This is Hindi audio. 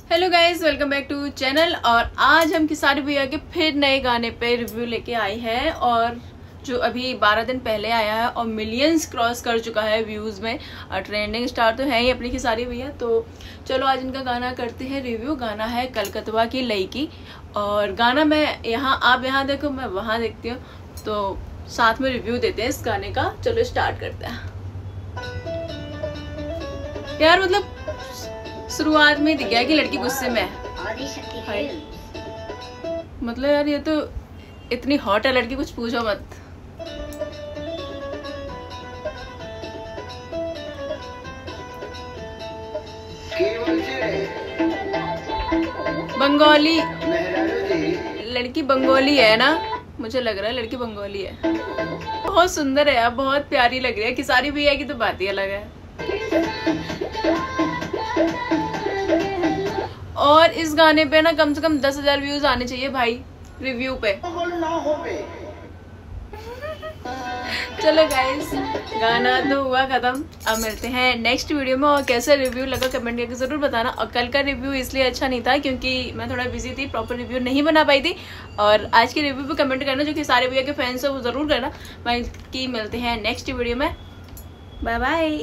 Hello guys, welcome back to channel. और आज हम किसारी भैया के फिर नए गाने पे रिव्यू लेके आए हैं और जो अभी 12 दिन पहले आया है और मिलियंस क्रॉस कर चुका है व्यूज में और ट्रेंडिंग स्टार तो है ही अपनी किसारी भैया। तो चलो आज इनका गाना करते हैं रिव्यू। गाना है कलकतवा की लईकी और गाना मैं आप यहाँ देखो मैं वहाँ देखती हूँ, तो साथ में रिव्यू देते हैं इस गाने का। चलो स्टार्ट करते हैं। यार मतलब शुरुआत में दिख गया कि लड़की गुस्से में है। मतलब यार ये तो इतनी हॉट है लड़की, कुछ पूछो मत। बंगाली लड़की, बंगाली है ना, मुझे लग रहा है लड़की बंगाली है। बहुत सुंदर है यार, बहुत प्यारी लग रही है। किसारी भैया की तो बात ही अलग है। और इस गाने पे ना कम से कम 10,000 व्यूज आने चाहिए भाई रिव्यू पे। चलो गाइस, गाना तो हुआ खत्म। अब मिलते हैं नेक्स्ट वीडियो में और कैसा रिव्यू लगा कमेंट करके जरूर बताना। और कल का रिव्यू इसलिए अच्छा नहीं था क्योंकि मैं थोड़ा बिजी थी, प्रॉपर रिव्यू नहीं बना पाई थी। और आज की रिव्यू पे कमेंट करना, जो कि सारे भैया के फैंस हो वो जरूर करना। बाकी मिलते हैं नेक्स्ट वीडियो में। Bye bye.